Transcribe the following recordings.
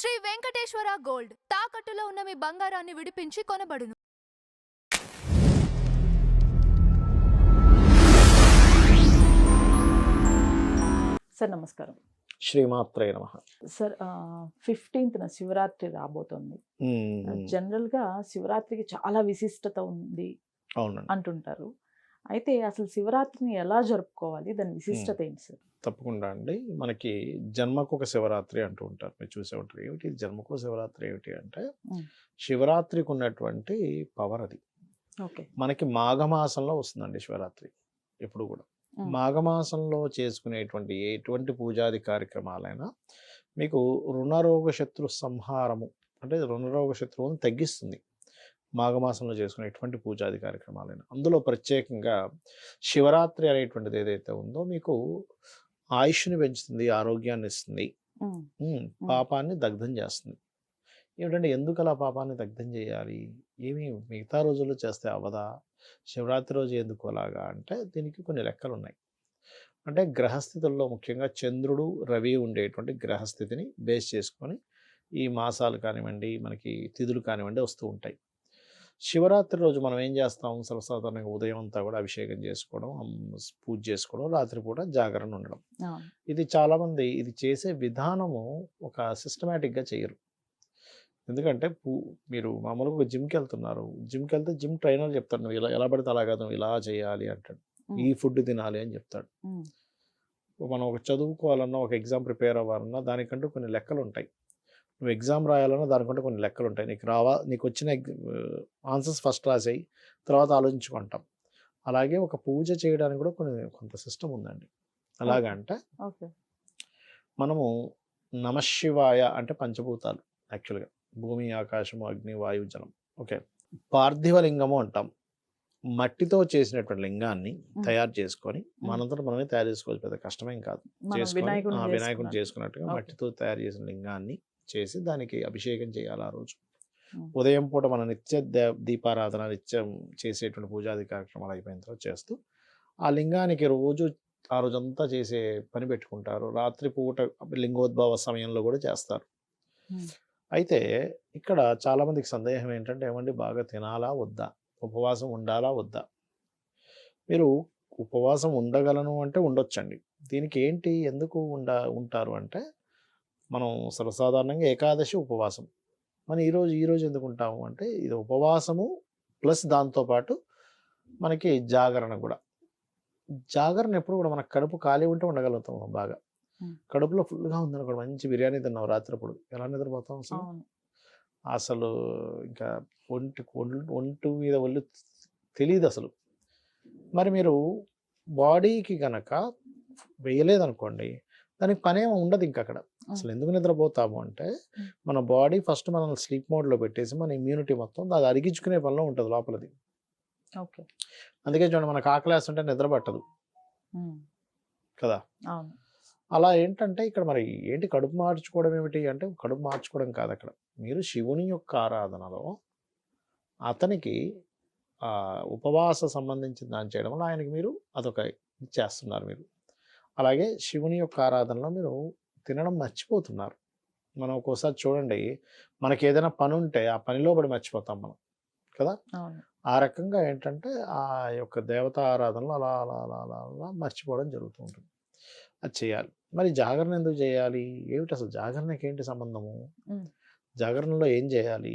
Shri Venkateswara gold తాకట్టులో ఉన్న మీ బంగారాన్ని విడిపించి కొనబడును. సార్ నమస్కారం. శ్రీమాత్రే నమః. సార్ 15న శివరాత్రి రాబోతోంది. జనరల్గా శివరాత్రికి చాలా విశిష్టత ఉంది అవునండి, అంటుంటారు. అయితే అసలు శివరాత్రిని ఎలా జరుపుకోవాలి, దాని విశిష్టత ఏంటి సార్? తప్పకుండా అండి. మనకి జన్మకు ఒక శివరాత్రి అంటూ ఉంటారు, మీరు చూసే ఉంటారు. ఏమిటి జన్మకు శివరాత్రి ఏమిటి అంటే, శివరాత్రికి ఉన్నటువంటి పవర్ అది. ఓకే. మనకి మాఘమాసంలో వస్తుందండి శివరాత్రి. ఎప్పుడు కూడా మాఘమాసంలో చేసుకునేటువంటి ఎటువంటి పూజాది కార్యక్రమాలైనా మీకు రుణరోగ శత్రు సంహారము, అంటే రుణరోగ శత్రువులను తగ్గిస్తుంది. మాఘమాసంలో చేసుకునే ఎటువంటి పూజాది కార్యక్రమాలైనా, అందులో ప్రత్యేకంగా శివరాత్రి అనేటువంటిది ఏదైతే ఉందో మీకు ఆయుష్ని పెంచుతుంది, ఆరోగ్యాన్ని ఇస్తుంది, పాపాన్ని దగ్ధం చేస్తుంది. ఏమిటంటే ఎందుకు అలా పాపాన్ని దగ్ధం చేయాలి, ఏమి మిగతా రోజుల్లో చేస్తే అవదా, శివరాత్రి రోజు ఎందుకు అలాగా అంటే, దీనికి కొన్ని లెక్కలు ఉన్నాయి. అంటే గ్రహస్థితుల్లో ముఖ్యంగా చంద్రుడు రవి ఉండేటువంటి గ్రహస్థితిని బేస్ చేసుకొని ఈ మాసాలు కానివ్వండి, మనకి తిథులు కానివ్వండి వస్తూ ఉంటాయి. శివరాత్రి రోజు మనం ఏం చేస్తాం, సర్వసాధారణంగా ఉదయం అంతా కూడా అభిషేకం చేసుకోవడం, పూజ చేసుకోవడం, రాత్రిపూట జాగరణ ఉండడం. ఇది చాలామంది ఇది చేసే విధానము ఒక సిస్టమేటిక్గా చేయరు. ఎందుకంటే మీరు మామూలుగా ఒక జిమ్కి వెళ్తున్నారు, జిమ్కి వెళ్తే జిమ్ ట్రైనర్ చెప్తాడు నువ్వు ఇలా ఎలా పడితే అలాగా నువ్వు ఇలా చేయాలి అంటాడు, ఈ ఫుడ్ తినాలి అని చెప్తాడు. మనం ఒక చదువుకోవాలన్నా, ఒక ఎగ్జామ్ ప్రిపేర్ అవ్వాలన్నా దానికంటూ కొన్ని లెక్కలు ఉంటాయి. నువ్వు ఎగ్జామ్ రాయాలన్నా దానికంటే కొన్ని లెక్కలు ఉంటాయి. నీకు వచ్చిన ఆన్సర్స్ ఫస్ట్ రాసేయి, తర్వాత ఆలోచించుకుంటాం. అలాగే ఒక పూజ చేయడానికి కూడా కొంత సిస్టమ్ ఉందండి. అలాగా అంటే మనము నమశివాయ అంటే పంచభూతాలు యాక్చువల్గా భూమి, ఆకాశము, అగ్ని, వాయువు, జలం. ఓకే. పార్థివ లింగము అంటాం. మట్టితో చేసినటువంటి లింగాన్ని తయారు చేసుకొని మనంతటా మనమే తయారు చేసుకోవచ్చు, పెద్ద కష్టమేం కాదు. వినాయకుడు చేసుకున్నట్టుగా మట్టితో తయారు చేసిన లింగాన్ని చేసి దానికి అభిషేకం చేయాలి. ఆ రోజు ఉదయం పూట మన నిత్య దీపారాధన, నిత్యం చేసేటువంటి పూజాది కార్యక్రమాలు అయిపోయిన తర్వాత చేస్తూ ఆ లింగానికి ఆ రోజంతా చేసే పని పెట్టుకుంటారు. రాత్రిపూట లింగోద్భవ సమయంలో కూడా చేస్తారు. అయితే ఇక్కడ చాలామందికి సందేహం ఏంటంటే, ఏమండి బాగా తినాలా వద్దా, ఉపవాసం ఉండాలా వద్దా? మీరు ఉపవాసం ఉండగలను అంటే ఉండొచ్చండి. దీనికి ఏంటి, ఎందుకు ఉంటారు అంటే, మనం సర్వసాధారణంగా ఏకాదశి ఉపవాసం, మనం ఈరోజు ఎందుకు ఉంటాము అంటే, ఇది ఉపవాసము ప్లస్ దాంతోపాటు మనకి జాగరణ కూడా. జాగరణ ఎప్పుడు కూడా మనకు కడుపు ఖాళీ ఉంటే ఉండగలుగుతాం బాగా. కడుపులో ఫుల్గా ఉందనుకోండి, మంచి బిర్యానీ తిన్నాం రాత్రిప్పుడు, ఎలా నిద్రపోతాం అసలు ఇంకా ఒంటి మీద ఒళ్ళు తెలియదు అసలు. మరి మీరు బాడీకి గనక వేయలేదనుకోండి, దానికి పనేమో ఉండదు ఇంకా అక్కడ. అసలు ఎందుకు నిద్రపోతాము అంటే, మన బాడీ ఫస్ట్ మనల్ని స్లీప్ మోడ్లో పెట్టేసి మన ఇమ్యూనిటీ మొత్తం అది అరిగించుకునే పనిలో ఉంటుంది లోపలది. ఓకే. అందుకే చూడండి, మనకు ఆకలేస్తుంటే నిద్ర పట్టదు కదా. అలా ఏంటంటే ఇక్కడ మరి ఏంటి కడుపు మార్చుకోవడం ఏమిటి అంటే, కడుపు మార్చుకోవడం కాదు అక్కడ. మీరు శివుని యొక్క ఆరాధనలో అతనికి ఉపవాస సంబంధించిన దాన్ని చేయడం వల్ల ఆయనకి మీరు అదొక చేస్తున్నారు మీరు. అలాగే శివుని యొక్క ఆరాధనలో మీరు తినడం మర్చిపోతున్నారు. మనం ఒక్కోసారి చూడండి, మనకి ఏదైనా పని ఉంటే ఆ పనిలో పడి మర్చిపోతాం మనం కదా. ఆ రకంగా ఏంటంటే ఆ యొక్క దేవతా ఆరాధనలో అలా అలా అలా అలా అలా మర్చిపోవడం జరుగుతూ ఉంటుంది. అది చేయాలి. మరి జాగరణ ఎందుకు చేయాలి, ఏమిటి అసలు జాగరణకి ఏంటి సంబంధము? జాగరణలో ఏం చేయాలి?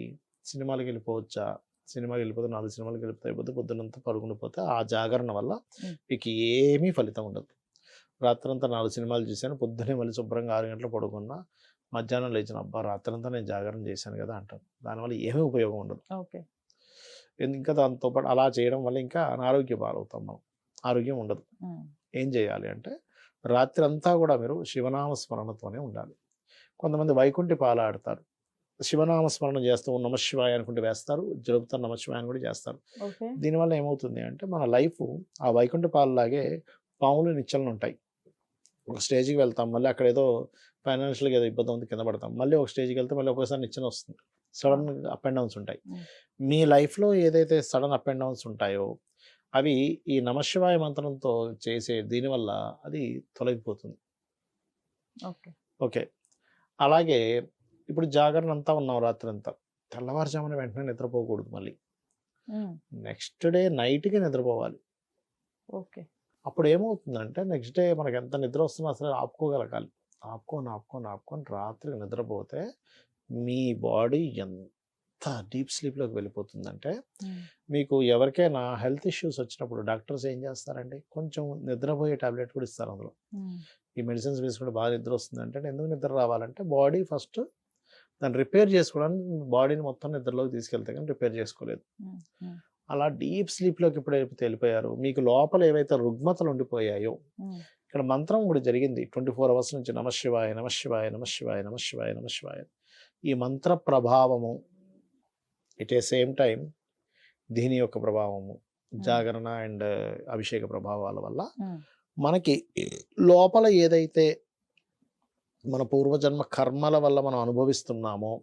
సినిమాలకు వెళ్ళిపోవచ్చా? సినిమాకి వెళ్ళిపోతే 4 సినిమాలకు వెళ్ళిపోతే పొద్దునంతా పడుకుండిపోతే ఆ జాగరణ వల్ల మీకు ఏమీ ఫలితం ఉండదు. రాత్రంతా 4 సినిమాలు చూశాను, పొద్దునే మళ్ళీ శుభ్రంగా 6 గంటలు పడుకున్నా, మధ్యాహ్నం లేచిన అబ్బా రాత్రంతా నేను జాగరణ చేశాను కదా అంటాను. దానివల్ల ఏమీ ఉపయోగం ఉండదు. ఓకే. ఇంకా దాంతోపాటు అలా చేయడం వల్ల ఇంకా అనారోగ్య పాలవుతాం మనం, ఆరోగ్యం ఉండదు. ఏం చేయాలి అంటే, రాత్రి అంతా కూడా మీరు శివనామ స్మరణతోనే ఉండాలి. కొంతమంది వైకుంఠి పాల ఆడతారు, శివనామ స్మరణ చేస్తూ నమశివాయ అనుకుంటే వేస్తారు, జరుపుతారు, నమశివాయ అని కూడా చేస్తారు. దీనివల్ల ఏమవుతుంది అంటే, మన లైఫ్ ఆ వైకుంఠ పాలలాగే పాములు నిచ్చలను ఉంటాయి. ఒక స్టేజ్కి వెళ్తాం, మళ్ళీ అక్కడ ఏదో ఫైనాన్షియల్గా ఏదో ఇబ్బంది ఉంది, కింద పడతాం, మళ్ళీ ఒక స్టేజ్కి వెళ్తే మళ్ళీ ఒకసారి నిచ్చెన వస్తుంది. సడన్ అప్ అండ్ డౌన్స్ ఉంటాయి. మీ లైఫ్లో ఏదైతే సడన్ అప్ అండ్ డౌన్స్ ఉంటాయో అవి ఈ నమశివాయ మంత్రంతో చేసే దీనివల్ల అది తొలగిపోతుంది. ఓకే. అలాగే ఇప్పుడు జాగరణ అంతా ఉన్నాం రాత్రి అంతా, తెల్లవారుజామున వెంటనే నిద్రపోకూడదు. మళ్ళీ నెక్స్ట్ డే నైట్కి నిద్రపోవాలి. ఓకే. అప్పుడు ఏమవుతుందంటే నెక్స్ట్ డే మనకి ఎంత నిద్ర వస్తుందో అసలు ఆపుకోగలగాలి. ఆపుకొని రాత్రి నిద్రపోతే మీ బాడీ ఎంత డీప్ స్లీప్లోకి వెళ్ళిపోతుందంటే, మీకు ఎవరికైనా హెల్త్ ఇష్యూస్ వచ్చినప్పుడు డాక్టర్స్ ఏం చేస్తారండి, కొంచెం నిద్రపోయే టాబ్లెట్ కూడా ఇస్తారు అందులో. ఈ మెడిసిన్స్ వేసుకుంటే బాగా నిద్ర వస్తుందంటే, ఎందుకు నిద్ర రావాలంటే బాడీ ఫస్ట్ దాన్ని రిపేర్ చేసుకోవడానికి బాడీని మొత్తం నిద్రలోకి తీసుకెళ్తే కానీ రిపేర్ చేసుకోలేదు. అలా డీప్ స్లీప్లోకి ఎప్పుడైతే వెళ్ళిపోయారో, మీకు లోపల ఏవైతే రుగ్మతలు ఉండిపోయాయో, ఇక్కడ మంత్రం కూడా జరిగింది 24 అవర్స్ నుంచి నమశివాయ నమశివాయ నమశివాయ నమశివాయ నమశివాయ. ఈ మంత్ర ప్రభావము ఎట్ ఏ సేమ్ టైం దీని యొక్క ప్రభావము, జాగరణ అండ్ అభిషేక ప్రభావాల వల్ల మనకి లోపల ఏదైతే మన పూర్వజన్మ కర్మల వల్ల మనం అనుభవిస్తున్నామో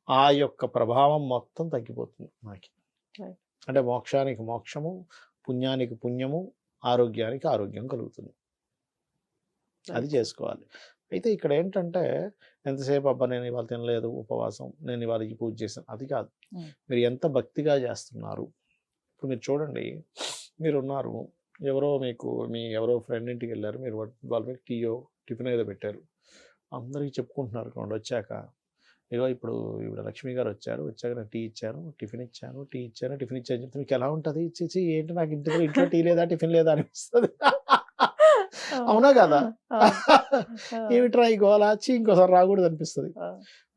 ఆ యొక్క ప్రభావం మొత్తం తగ్గిపోతుంది మనకి. అంటే మోక్షానికి మోక్షము, పుణ్యానికి పుణ్యము, ఆరోగ్యానికి ఆరోగ్యం కలుగుతుంది. అది చేసుకోవాలి. అయితే ఇక్కడ ఏంటంటే ఎంతసేపు అబ్బా నేను ఇవాళ తినలేదు ఉపవాసం, నేను ఇవాళ ఈ పూజ చేశాను, అది కాదు. మీరు ఎంత భక్తిగా చేస్తున్నారు. ఇప్పుడు మీరు చూడండి, మీరున్నారు, ఎవరో ఎవరో ఫ్రెండ్ ఇంటికి వెళ్ళారు, మీరు వాళ్ళ మీకు టిఫిన్ ఏదో పెట్టారు, అందరికీ చెప్పుకుంటున్నారు కొండ వచ్చాక, ఇగో ఇప్పుడు లక్ష్మి గారు వచ్చాక నేను టీ ఇచ్చాను, టిఫిన్ ఇచ్చాను చెప్తే మీకు ఎలా ఉంటుంది? ఇచ్చి ఏంటి నాకు ఇంట్లో టీ లేదా టిఫిన్ లేదా అనిపిస్తుంది. అవునా కదా? ఏమిట్రా ఈ గోలా, ఇంకోసారి రాకూడదు అనిపిస్తుంది.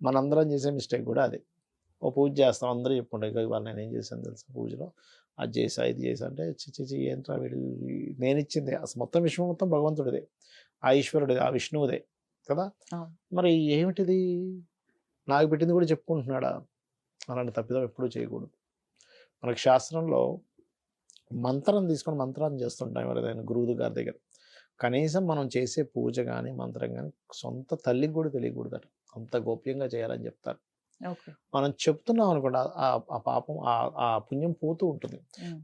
మనందరం చేసే మిస్టేక్ కూడా అదే. ఓ పూజ చేస్తాం, అందరూ చెప్పుకుంటారు, ఇవాళ నేను ఏం చేశాను తెలుసా పూజలో, అది చేసా ఇది చేసా అంటే, ఏంట్రా వీడు, నేను ఇచ్చింది అసలు మొత్తం విశ్వం మొత్తం భగవంతుడిదే, ఆ ఈశ్వరుడిదే, ఆ విష్ణువుదే కదా. మరి ఏమిటిది నాకు పెట్టింది కూడా చెప్పుకుంటున్నాడా? అలాంటి తప్పిదం ఎప్పుడూ చేయకూడదు. మనకి శాస్త్రంలో మంత్రం తీసుకొని మంత్రాన్ని చేస్తుంటాం ఎవరైనా గురువు గారి దగ్గర, కనీసం మనం చేసే పూజ కానీ మంత్రం కానీ సొంత తల్లికి కూడా తెలియకూడదట, అంత గోప్యంగా చేయాలని చెప్తారు. మనం చెప్తున్నాం అనుకోండి, ఆ పాపం ఆ పుణ్యం పోతూ ఉంటుంది.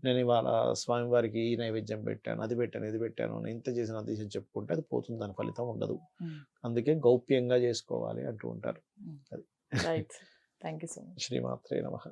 నేను ఇవాళ స్వామివారికి ఈ నైవేద్యం పెట్టాను, అది పెట్టాను, ఇది పెట్టాను, ఇంత చేసిన అది చేసి చెప్పుకుంటే అది పోతుంది, దాని ఫలితం ఉండదు. అందుకే గౌప్యంగా చేసుకోవాలి అంటూ ఉంటారు. అది. Thank you so much. శ్రీమాత్రే నమః.